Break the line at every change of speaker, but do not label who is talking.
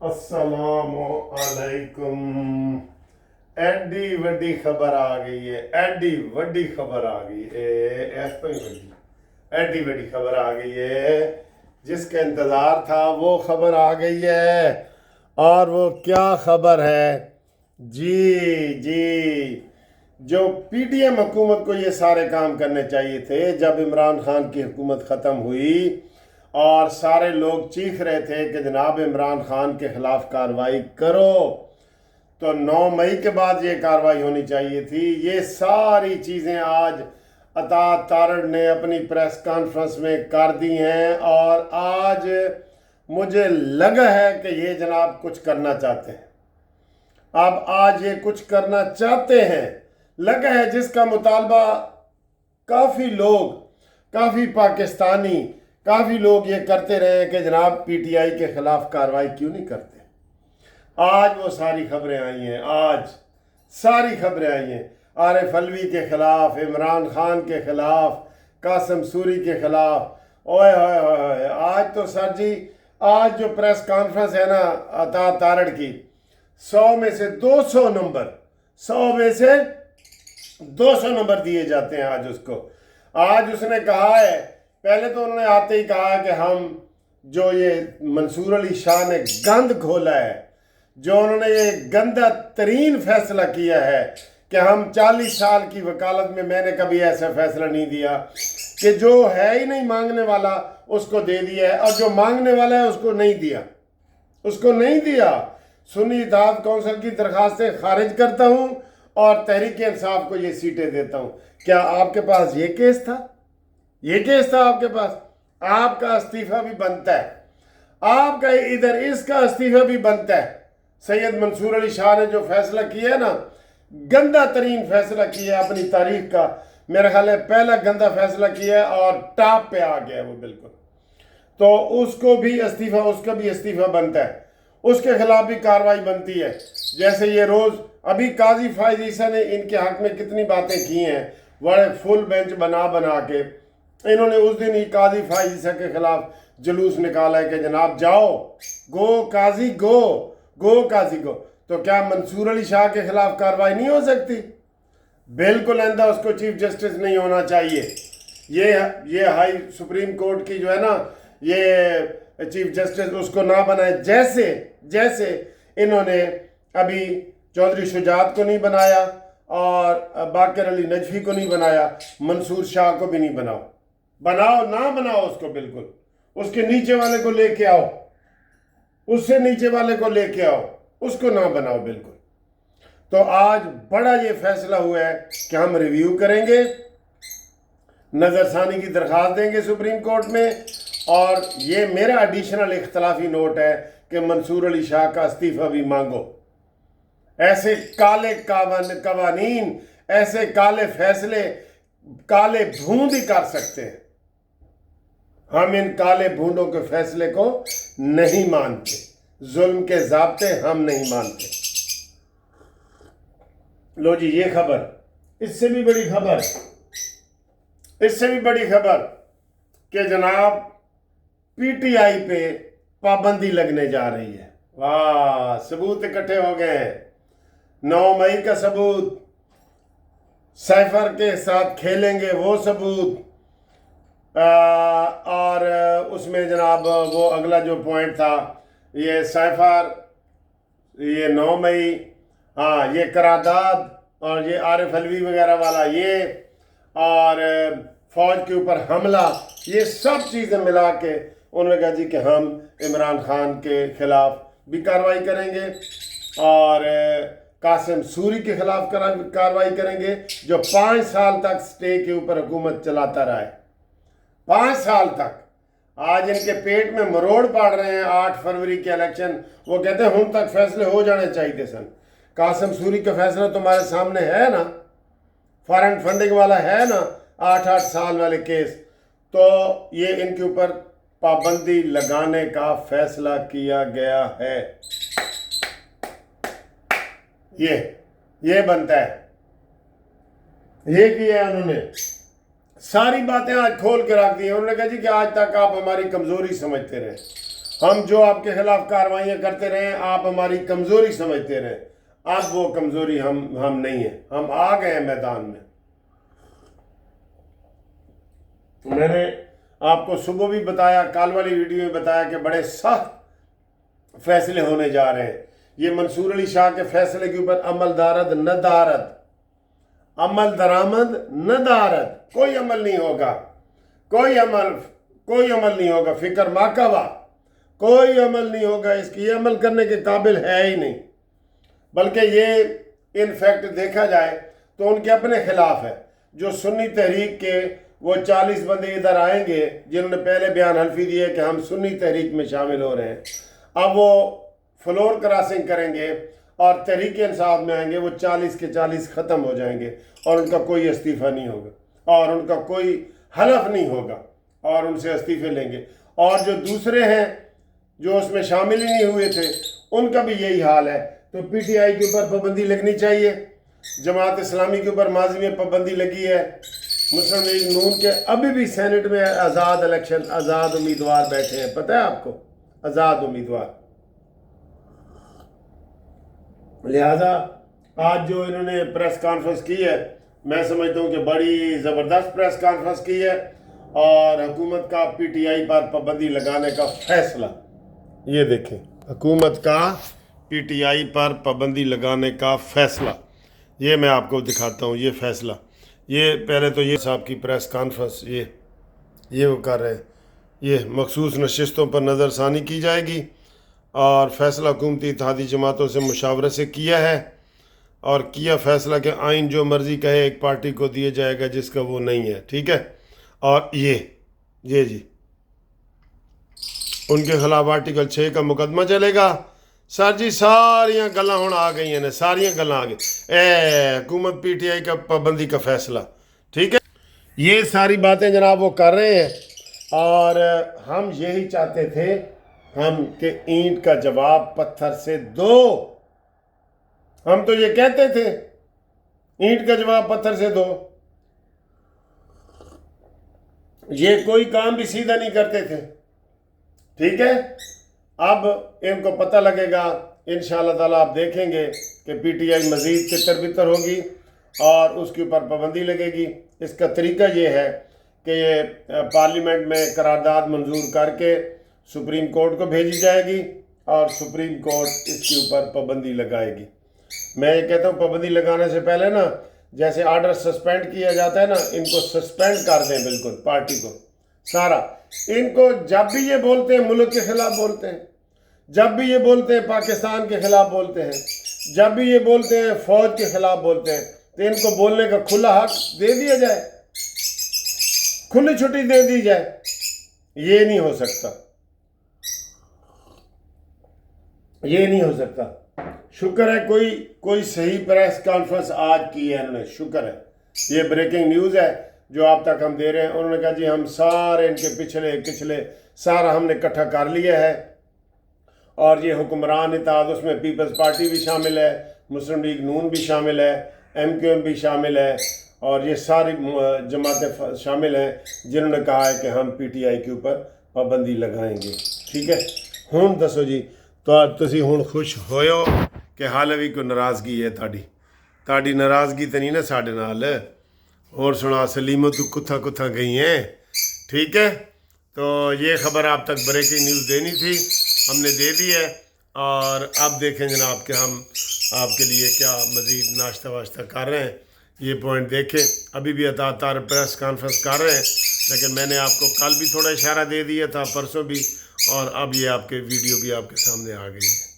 अस्सलामु अलैकुम। एडी वड्डी खबर आ गई है, एडी वड्डी खबर आ गई है, ऐस तो ही वड्डी एडी वड्डी खबर आ गई है। जिसका इंतज़ार था वो खबर आ गई है। और वो क्या खबर है? जी जी, जो पीटीएम हुकूमत को ये सारे काम करने चाहिए थे जब इमरान खान की हुकूमत ख़त्म हुई और सारे लोग चीख रहे थे कि जनाब इमरान खान के ख़िलाफ़ कार्रवाई करो, तो 9 मई के बाद ये कार्रवाई होनी चाहिए थी। ये सारी चीज़ें आज अता तारड़ ने अपनी प्रेस कॉन्फ्रेंस में कर दी हैं और आज मुझे लगा है कि ये जनाब कुछ करना चाहते हैं। अब आज ये कुछ करना चाहते हैं, लगा है, जिसका मुतालबा काफ़ी लोग, काफ़ी पाकिस्तानी, काफ़ी लोग ये करते रहे कि जनाब पीटीआई के ख़िलाफ़ कार्रवाई क्यों नहीं करते। आज वो सारी खबरें आई हैं, आज सारी खबरें आई हैं आरिफ अलवी के ख़िलाफ़, इमरान खान के ख़िलाफ़, कासिम सूरी के ख़िलाफ़। ओए होए होए, आज तो सर जी, आज जो प्रेस कॉन्फ्रेंस है ना अता तारड़ की, 100 में से 200 नंबर, 100 में से 200 नंबर दिए जाते हैं आज उसको। आज उसने कहा है, पहले तो उन्होंने आते ही कहा कि हम जो ये मंसूर अली शाह ने गंद खोला है, जो उन्होंने ये गंदा तरीन फैसला किया है कि हम 40 साल की वकालत में मैंने कभी ऐसा फैसला नहीं दिया कि जो है ही नहीं मांगने वाला उसको दे दिया है और जो मांगने वाला है उसको नहीं दिया, उसको नहीं दिया। सुन्नी इत्तेहाद कौंसिल की दरखास्तें खारिज करता हूँ और तहरीक इंसाफ को ये सीटें देता हूँ। क्या आपके पास ये केस था? ये केस था आपके पास? आपका इस्तीफा भी बनता है, आपका इधर इसका इस्तीफा भी बनता है। सैयद मंसूर अली शाह ने जो फैसला किया है ना, गंदा तरीन फैसला किया है अपनी तारीख का, मेरा ख्याल है पहला गंदा फैसला किया है और टॉप पे आ गया है वो बिल्कुल। तो उसको भी इस्तीफा, उसका भी इस्तीफा बनता है, उसके खिलाफ भी कार्रवाई बनती है। जैसे ये रोज़ अभी काजी फायद ईसा ने इनके हक में कितनी बातें की हैं, बड़े फुल बेंच बना बना के। इन्होंने उस दिन ही काजी फायद ईसा के खिलाफ जुलूस निकाला है कि जनाब जाओ, गो काजी गो, गो काजी गो। तो क्या मंसूर अली शाह के खिलाफ कार्रवाई नहीं हो सकती? बिल्कुल आइंदा उसको चीफ जस्टिस नहीं होना चाहिए। ये हाई सुप्रीम कोर्ट की जो है ना, ये चीफ जस्टिस उसको ना बनाए, जैसे जैसे इन्होंने अभी चौधरी शुजात को नहीं बनाया और बाकर अली नजफी को नहीं बनाया, मंसूर शाह को भी नहीं बनाओ। बनाओ ना बनाओ उसको, बिल्कुल उसके नीचे वाले को लेके आओ, उससे नीचे वाले को लेके आओ, उसको ना बनाओ बिल्कुल। तो आज बड़ा ये फैसला हुआ है कि हम रिव्यू करेंगे, नज़रसानी की दरख्वास्त देंगे सुप्रीम कोर्ट में, और ये मेरा एडिशनल इख्तलाफी नोट है कि मंसूर अली शाह का इस्तीफा भी मांगो। ऐसे काले कवानीन, ऐसे काले फैसले काले भूंड ही कर सकते हैं। हम इन काले भूंडों के फैसले को नहीं मानते, जुल्म के ज़ाब्ते हम नहीं मानते। लो जी, ये खबर, इससे भी बड़ी खबर, इससे भी बड़ी खबर कि जनाब पीटीआई पे पाबंदी लगने जा रही है। वाह, सबूत इकट्ठे हो गए हैं। 9 मई का सबूत, साइफर के साथ खेलेंगे वो सबूत, और उसमें जनाब वो अगला जो पॉइंट था, ये साइफर, ये 9 मई, हाँ ये करारदाद और ये आरिफ अलवी वगैरह वाला, ये और फौज के ऊपर हमला, ये सब चीज़ें मिला के उन्होंने कहा जी कि हम इमरान खान के खिलाफ भी कार्रवाई करेंगे और कासिम सूरी के खिलाफ कार्रवाई करेंगे, जो 5 साल तक स्टे के ऊपर हुकूमत चलाता रहा है, 5 साल तक। आज इनके पेट में मरोड़ पड़ रहे हैं। 8 फरवरी के इलेक्शन, वो कहते हैं हम तक फैसले हो जाने चाहिए सन। कासिम सूरी का फैसला तुम्हारे सामने है ना, फॉरेन फंडिंग वाला है ना, 8-8 साल वाले केस। तो ये इनके ऊपर पाबंदी लगाने का फैसला किया गया है। ये बनता है, ये किया है उन्होंने। सारी बातें आज खोल के रख दी। उन्होंने कहा जी कि आज तक आप हमारी कमजोरी समझते रहे, ہم جو آپ کے خلاف کاروائیاں کرتے رہے آپ ہماری کمزوری سمجھتے رہے، اب وہ کمزوری ہم نہیں ہیں، ہم آ گئے ہیں میدان میں۔ میں نے آپ کو صبح بھی بتایا، کال والی ویڈیو میں بتایا کہ بڑے سخت فیصلے ہونے جا رہے ہیں۔ یہ منصور علی شاہ کے فیصلے کے اوپر عمل دارد ندارد، عمل درآمد ندارد، کوئی عمل نہیں ہوگا، کوئی عمل نہیں ہوگا، فکر ماکبہ، کوئی عمل نہیں ہوگا، اس کی یہ عمل کرنے کے قابل ہے ہی نہیں۔ بلکہ یہ ان فیکٹ دیکھا جائے تو ان کے اپنے خلاف ہے۔ جو سنی تحریک کے وہ 40 بندے ادھر آئیں گے جنہوں نے پہلے بیان حلفی دیے کہ ہم سنی تحریک میں شامل ہو رہے ہیں، اب وہ فلور کراسنگ کریں گے اور تحریک انصاف میں آئیں گے، وہ 40 کے 40 ختم ہو جائیں گے اور ان کا کوئی استعفیٰ نہیں ہوگا اور ان کا کوئی حلف نہیں ہوگا اور ان سے استعفے لیں گے۔ اور جو دوسرے ہیں جو اس میں شامل ہی نہیں ہوئے تھے ان کا بھی یہی حال ہے۔ تو پی ٹی آئی کے اوپر پابندی لگنی چاہیے، جماعت اسلامی کے اوپر ماضی میں پابندی لگی ہے، مسلم لیگ نون کے ابھی بھی سینٹ میں آزاد الیکشن، آزاد امیدوار بیٹھے ہیں، پتہ ہے آپ کو، آزاد امیدوار۔ لہذا آج جو انہوں نے پریس کانفرنس کی ہے، میں سمجھتا ہوں کہ بڑی زبردست پریس کانفرنس کی ہے، اور حکومت کا پی ٹی آئی پر پابندی لگانے کا فیصلہ، یہ دیکھیں، حکومت کا پی ٹی آئی پر پابندی لگانے کا فیصلہ، یہ میں آپ کو دکھاتا ہوں، یہ فیصلہ، یہ پہلے تو یہ صاحب کی پریس کانفرنس، یہ وہ کر رہے ہیں، یہ مخصوص نشستوں پر نظر ثانی کی جائے گی، اور فیصلہ حکومتی اتحادی جماعتوں سے مشاورت سے کیا ہے، اور کیا فیصلہ کہ آئین جو مرضی کہے ایک پارٹی کو دیا جائے گا جس کا وہ نہیں ہے، ٹھیک ہے۔ اور یہ جی ان کے خلاف آرٹیکل 6 کا مقدمہ چلے گا۔ سر جی ساریاں گلاں ہوں آ گئی ہیں، ساریاں گلاں آ گئی، حکومت پی ٹی آئی کا پابندی کا فیصلہ، ٹھیک ہے۔ یہ ساری باتیں جناب وہ کر رہے ہیں، اور ہم یہی چاہتے تھے کہ اینٹ کا جواب پتھر سے دو، ہم تو یہ کہتے تھے اینٹ کا جواب پتھر سے دو، یہ کوئی کام بھی سیدھا نہیں کرتے تھے، ٹھیک ہے۔ اب ان کو پتہ لگے گا، انشاءاللہ تعالیٰ آپ دیکھیں گے کہ پی ٹی آئی مزید تتر بتر ہوگی اور اس کے اوپر پابندی لگے گی۔ اس کا طریقہ یہ ہے کہ یہ پارلیمنٹ میں قرارداد منظور کر کے سپریم کورٹ کو بھیجی جائے گی اور سپریم کورٹ اس کے اوپر پابندی لگائے گی۔ میں یہ کہتا ہوں پابندی لگانے سے پہلے نا، جیسے آرڈر سسپینڈ کیا جاتا ہے نا، ان کو سسپینڈ کر دیں بالکل، پارٹی کو سارا۔ ان کو جب بھی یہ بولتے ہیں ملک کے خلاف بولتے ہیں، جب بھی یہ بولتے ہیں پاکستان کے خلاف بولتے ہیں، جب بھی یہ بولتے ہیں فوج کے خلاف بولتے ہیں، تو ان کو بولنے کا کھلا حق دے دیا جائے، کھلی چھٹی دے دی جائے۔ یہ نہیں ہو سکتا، یہ نہیں ہو سکتا۔ شکر ہے کوئی صحیح پریس کانفرنس آج کی ہے انہوں نے، شکر ہے۔ یہ بریکنگ نیوز ہے جو آپ تک ہم دے رہے ہیں۔ انہوں نے کہا جی ہم سارے ان کے پچھلے سارا ہم نے اکٹھا کر لیا ہے، اور یہ حکمران اتحاد، اس میں پیپلز پارٹی بھی شامل ہے، مسلم لیگ نون بھی شامل ہے، ایم کیو ایم بھی شامل ہے، اور یہ ساری جماعتیں شامل ہیں جنہوں نے کہا ہے کہ ہم پی ٹی آئی کے اوپر پابندی لگائیں گے، ٹھیک ہے۔ ہوں دسو جی، تو تسی ہوں خوش ہوئے ہو کہ حال بھی کوئی ناراضگی ہے تاڑی ناراضگی تو نہیں نا ساڑھے نال؟ اور سنا سلیموں تو کتھا گئی ہیں، ٹھیک ہے۔ تو یہ خبر آپ تک بریکنگ نیوز دینی تھی، ہم نے دے دی ہے، اور اب دیکھیں جناب کہ ہم آپ کے لیے کیا مزید ناشتہ واشتہ کر رہے ہیں۔ یہ پوائنٹ دیکھیں، ابھی بھی عطا تار پریس کانفرنس کر رہے ہیں، لیکن میں نے آپ کو کل بھی تھوڑا اشارہ دے دیا تھا، پرسوں بھی، اور اب یہ آپ کے ویڈیو بھی آپ کے سامنے آ گئی ہے۔